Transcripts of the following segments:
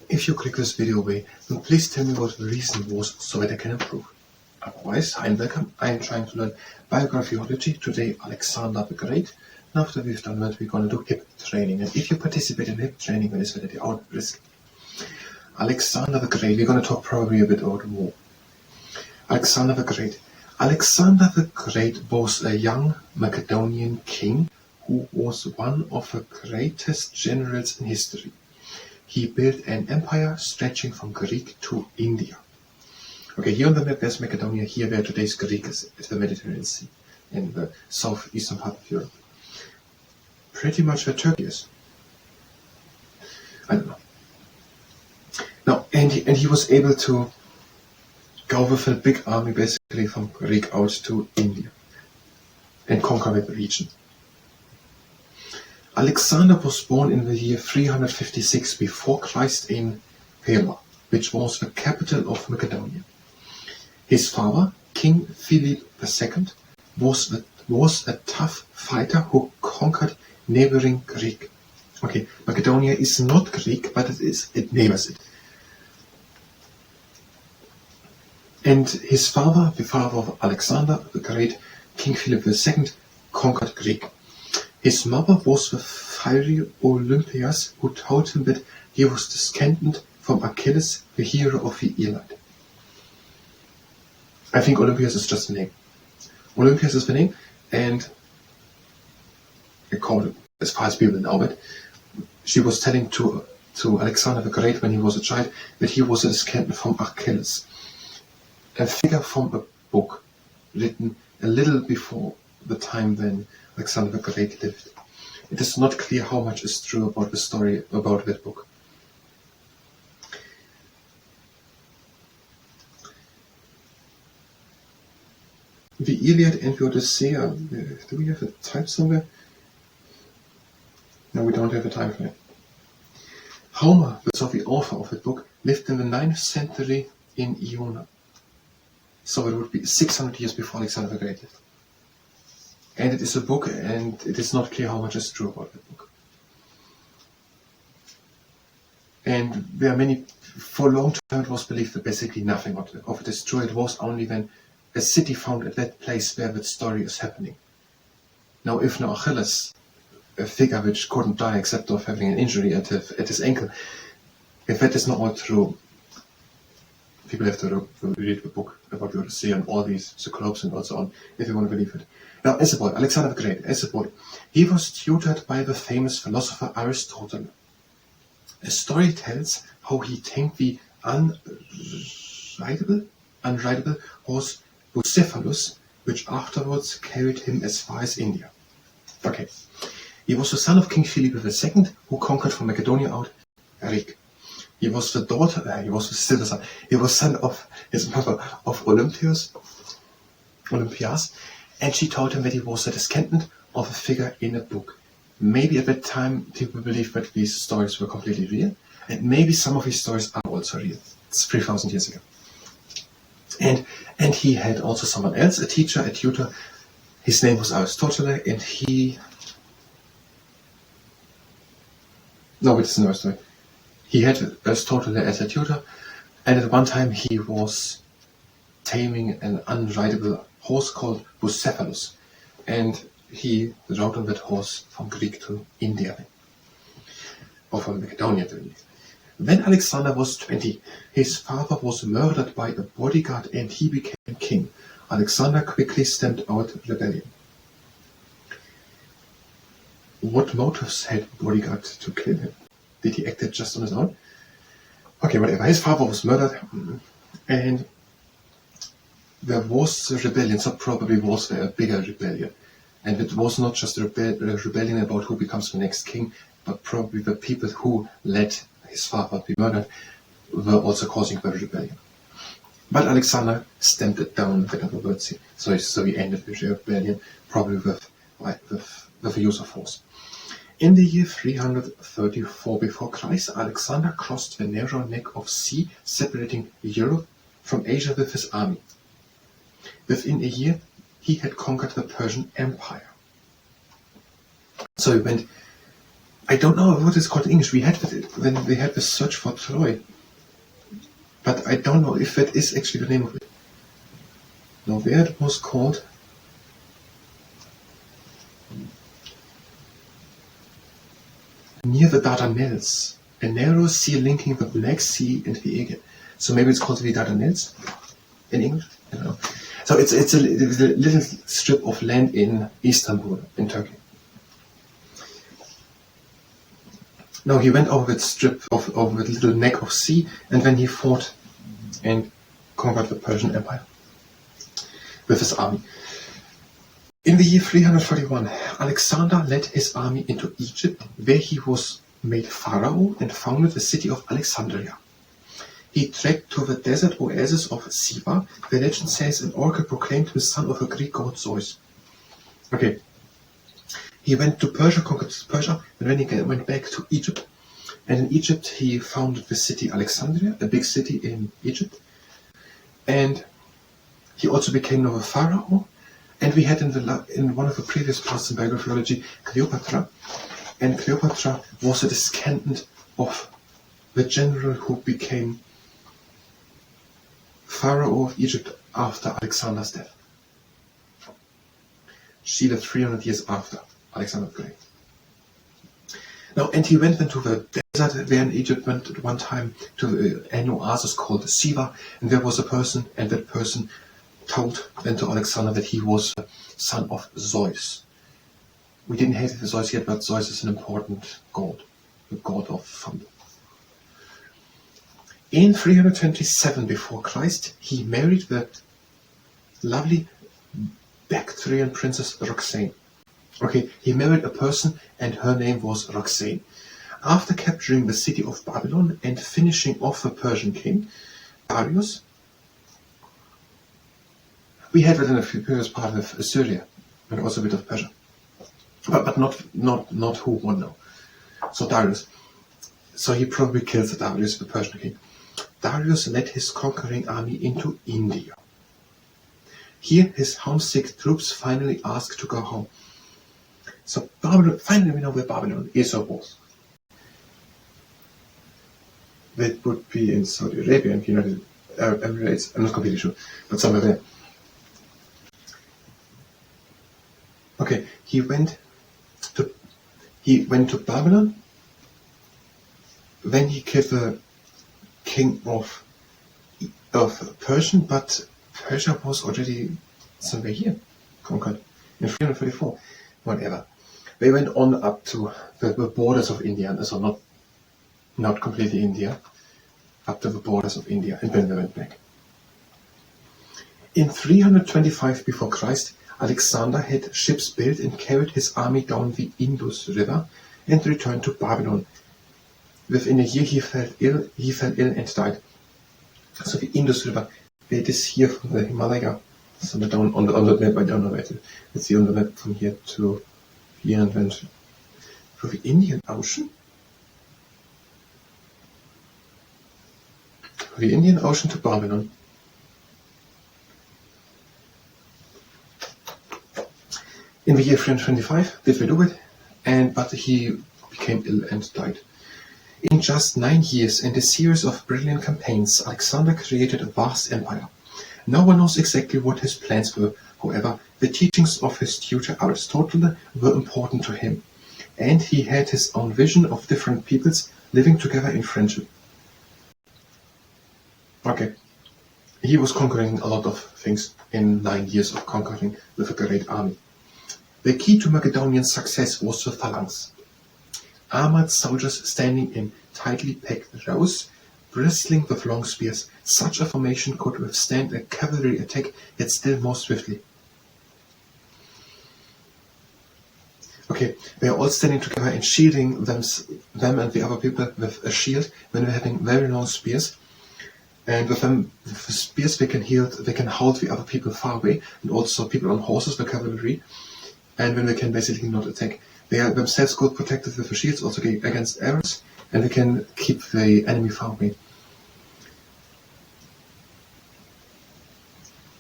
If you click this video away, then please tell me what the reason was so that I can improve. Otherwise, hi and welcome. I am trying to learn Biographyology, today Alexander the Great. And after we've done that, we're going to do hip training. And if you participate in hip training, then it's at the out risk. Alexander the Great, we're going to talk probably a bit about war. Alexander the Great. Alexander the Great was a young Macedonian king who was one of the greatest generals in history. He built an empire stretching from Greek to India. Okay, here on the map there's Macedonia, here where today's Greek is, at the Mediterranean Sea, in the southeastern part of Europe. Pretty much where Turkey is. I don't know. Now, and he was able to go with a big army basically from Greek out to India and conquer the region. Alexander was born in the year 356 before Christ in Pella, which was the capital of Macedonia. His father, King Philip II, was a tough fighter who conquered neighboring Greek. Okay, Macedonia is not Greek, but it neighbors it. And his father, the father of Alexander the Great, King Philip II, conquered Greek. His mother was the fiery Olympias, who told him that he was descended from Achilles, the hero of the Iliad. I think Olympias is just a name. Olympias is the name, and according as far as people know it, she was telling to Alexander the Great when he was a child that he was a descendant from Achilles. A figure from a book written a little before the time when Alexander the Great lived. It is not clear how much is true about the story about that book. The Iliad and the Odyssey, do we have a time somewhere? No, we don't have a time for it. Homer, the author of that book, lived in the 9th century in Ionia. So it would be 600 years before Alexander the Great lived. And it is a book, and it is not clear how much is true about that book. And there are many, for a long time it was believed that basically nothing of it is true. It was only when a city found at that place where that story is happening. Now, if now Achilles, a figure which couldn't die except of having an injury at his ankle, if that is not all true, people have to read the book about the Odyssey and all these cyclopes and so on, if you want to believe it. Now, as a boy, Alexander the Great, as a boy, he was tutored by the famous philosopher Aristotle. A story tells how he tamed the unrideable horse Bucephalus, which afterwards carried him as far as India. Okay, he was the son of King Philip II, who conquered from Macedonia out Greek. He was the son of his mother of Olympias, and she told him that he was a descendant of a figure in a book. Maybe at that time people believed that these stories were completely real, and maybe some of these stories are also real. It's 3,000 years ago. And he had also someone else, a teacher, a tutor. His name was Aristotle, and no, it's another story. He had Aristotle as a tutor, and at one time he was taming an unrideable horse called Bucephalus, and he rode on that horse from Greek to India, or from Macedonia to India. When Alexander was 20, his father was murdered by a bodyguard and he became king. Alexander quickly stamped out rebellion. What motives had the bodyguard to kill him? Did he act it just on his own? Okay, whatever. His father was murdered, and there was a rebellion, so probably was there a bigger rebellion. And it was not just a rebellion about who becomes the next king, but probably the people who let his father be murdered were also causing the rebellion. But Alexander stamped it down with other words, so he ended the rebellion, probably with the use of force. In the year 334 before Christ, Alexander crossed the narrow neck of sea separating Europe from Asia with his army. Within a year, he had conquered the Persian Empire. So he went I don't know what it's called in English. We had it when we had the search for Troy, but I don't know if that is actually the name of it. No, where it was called. Near the Dardanelles, a narrow sea linking the Black Sea and the Aegean. So maybe it's called the Dardanelles in English. I don't know. So it's a little strip of land in Istanbul, in Turkey. Now he went over that strip of that little neck of sea, and then he fought and conquered the Persian Empire with his army. In the year 341, Alexander led his army into Egypt, where he was made pharaoh and founded the city of Alexandria. He trekked to the desert oasis of Siva, where legend says an oracle proclaimed him the son of a Greek god Zeus. Okay. He went to Persia, conquered Persia, and then he went back to Egypt. And in Egypt he founded the city Alexandria, a big city in Egypt. And he also became now a pharaoh. And we had in one of the previous parts in Biographyology, Cleopatra. And Cleopatra was a descendant of the general who became pharaoh of Egypt after Alexander's death. She lived 300 years after Alexander the Great. Now, and he went into the desert there in Egypt, went at one time to an oasis called Siva, and there was a person, and that person told then to Alexander that he was the son of Zeus. We didn't have Zeus yet, but Zeus is an important god, the god of thunder. In 327 before Christ, he married the lovely Bactrian princess Roxane. Okay, he married a person and her name was Roxane. After capturing the city of Babylon and finishing off the Persian king, Darius, we had it in a previous part of Assyria and also a bit of Persia, but not who won now. So Darius. So he probably killed Darius, the Persian king. Darius led his conquering army into India. Here his homesick troops finally asked to go home. So Babylon, finally we know where Babylon is or was. That would be in Saudi Arabia and United Arab Emirates. I'm not completely sure, but somewhere there. Okay, he went to Babylon. Then he killed the king of Persian, but Persia was already somewhere here, conquered in 334. Whatever. They went on up to the borders of India, so not completely India, up to the borders of India, and then they went back. In 325 before Christ, Alexander had ships built and carried his army down the Indus River and returned to Babylon. Within a year he fell ill and died. So the Indus River, it is here from the Himalaya, somewhere down on the map. I don't know where it is. Let's see on the map from here to here and then through the Indian Ocean. The Indian Ocean to Babylon. In the year 325 did we do it, but he became ill and died. In just 9 years and a series of brilliant campaigns, Alexander created a vast empire. No one knows exactly what his plans were. However, the teachings of his tutor Aristotle were important to him, and he had his own vision of different peoples living together in friendship. Okay, he was conquering a lot of things in 9 years of conquering with a great army. The key to Macedonian success was the phalanx. Armored soldiers standing in tightly packed rows, bristling with long spears. Such a formation could withstand a cavalry attack, yet still more swiftly. Okay, they are all standing together and shielding them and the other people with a shield when they're having very long spears. And with the spears they can hold the other people far away, and also people on horses, the cavalry. And when they can basically not attack. They are themselves good protected with the shields, also against arrows, and they can keep the enemy far away.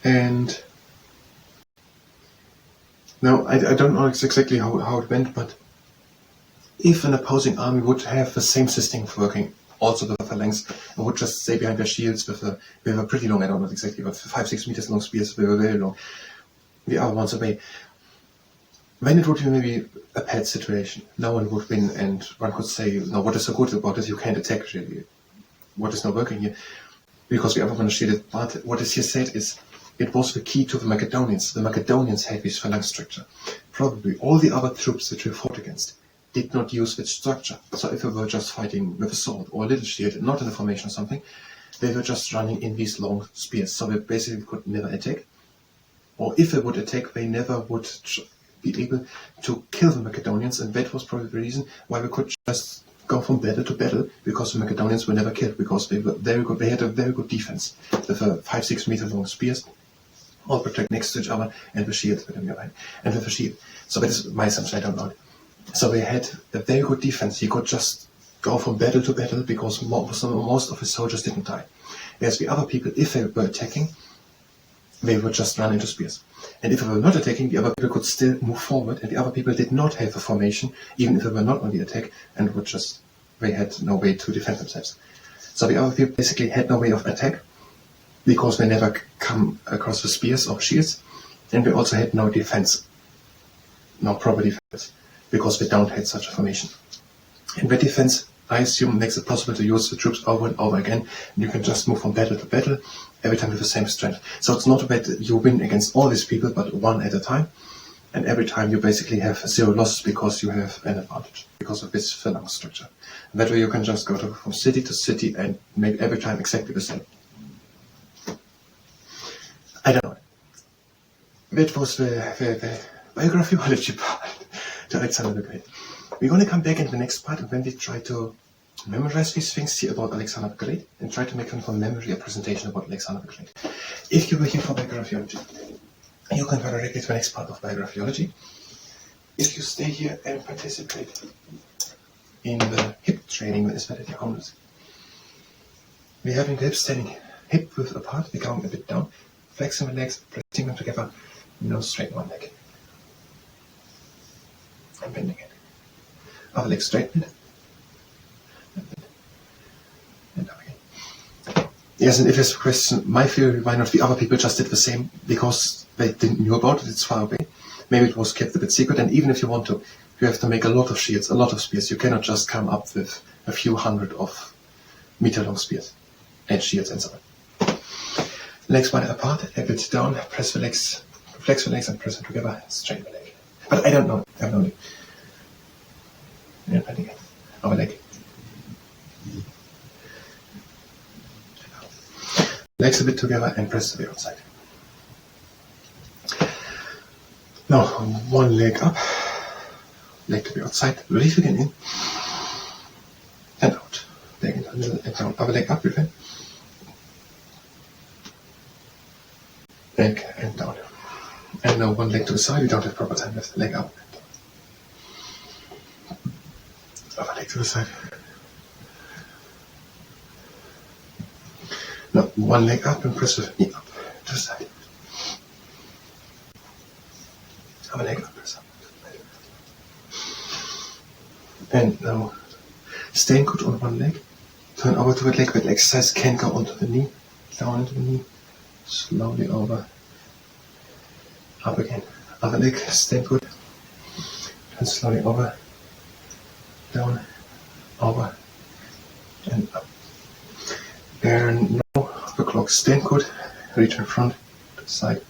And now I don't know exactly how it went, but If an opposing army would have the same system working, also the phalanx, and would just stay behind their shields with a pretty long, I don't know exactly, but 5-6 meters long spears, they were very long, the other ones away. When it would be maybe a bad situation, no one would win, and one could say, no, what is so good about it? You can't attack really. What is not working here? Because the other one is shielded. But what is here said is, it was the key to the Macedonians. The Macedonians had this phalanx structure. Probably all the other troops that we fought against did not use this structure. So if they were just fighting with a sword or a little shield, not in a formation or something, they were just running in these long spears. So they basically could never attack. Or if they would attack, they never would be able to kill the Macedonians, and that was probably the reason why we could just go from battle to battle, because the Macedonians were never killed, because they were very good. They had a very good defense with 5-6 meter long spears, all protect next to each other, and the shield with them behind, and with a shield. So that is my assumption, I don't know. So they had a very good defense. You could just go from battle to battle, because most of the soldiers didn't die. Whereas the other people, if they were attacking, they would just run into spears. And if they were not attacking, the other people could still move forward, and the other people did not have a formation, even if they were not on the attack, and they had no way to defend themselves. So the other people basically had no way of attack, because they never come across the spears or shields, and they also had no defense, no proper defense, because they don't have such a formation. And that defense, I assume, makes it possible to use the troops over and over again, and you can just move from battle to battle, every time with the same strength. So it's not that you win against all these people, but one at a time, and every time you basically have 0 losses because you have an advantage, because of this phalanx structure. And that way you can just go from city to city and make every time exactly the same. I don't know. That was the biographyology part to Alexander the Great. We're going to come back in the next part, and when we try to memorize these things here about Alexander the Great, and try to make them from memory a presentation about Alexander the Great. If you were here for biographyology, you can go directly to the next part of biographyology. If you stay here and participate in the hip training, that is better the owners. We're having the hip standing hip width apart, we're going a bit down, flexing the legs, pressing them together, no straight one leg. And bending it. Other leg straightened. And up again. Yes, and if there's a question, my theory, why not the other people just did the same, because they didn't know about it, it's far away. Maybe it was kept a bit secret, and even if you want to, you have to make a lot of shields, a lot of spears. You cannot just come up with a few hundred of meter-long spears and shields and so on. Legs wide apart, a bit down, press the legs, flex the legs and press them together, straighten the leg. But I don't know, I have no idea. And bend again, our leg. Legs a bit together and press to the outside. Now, one leg up, leg to the outside, release again in, and out. Leg into the middle and down, other leg up, return. Leg and down. And now one leg to the side, we don't have proper time left, leg up and down. Other leg to the side. Now, one leg up and press the knee up to the side. Other leg up, press up. And now, staying good on one leg. Turn over to the leg, that exercise can go onto the knee, down into the knee, slowly over, up again. Other leg, stay good. Turn slowly over, down, over, and up. And now the clock stand good, return front to the side.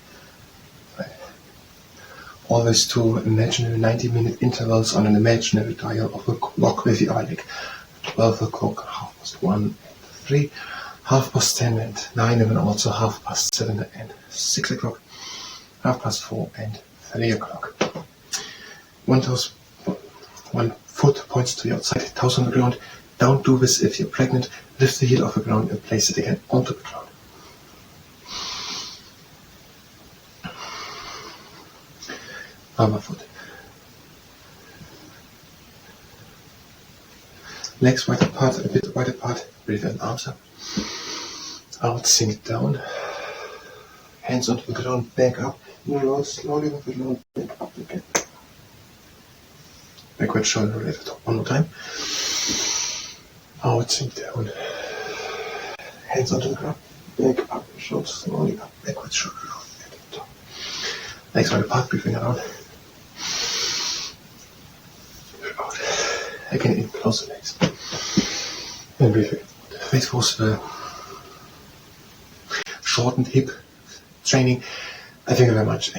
Always to imaginary 90-minute intervals on an imaginary dial of a clock with the eye leg. 12 o'clock, 1:30, 3, 10:30 and 9, and then also 7:30 and 6 o'clock, 4:30 and 3 o'clock. 1 foot points to the outside, toes on the ground. Don't do this if you're pregnant. Lift the heel off the ground and place it again onto the ground. Other foot. Legs wide apart, a bit wide apart. Breathe in, arms up. Out, sink down. Hands onto the ground, back up. Roll slowly with the ground, back up again. backward shoulder at the top. One more time. Out, sink down. Hands onto the ground. Back up, shoulders slowly up, backward shoulder at the top. Legs wide apart, breathing around. Out. Again, in, close the legs. And breathe in. This was the shortened hip training. I thank you very much.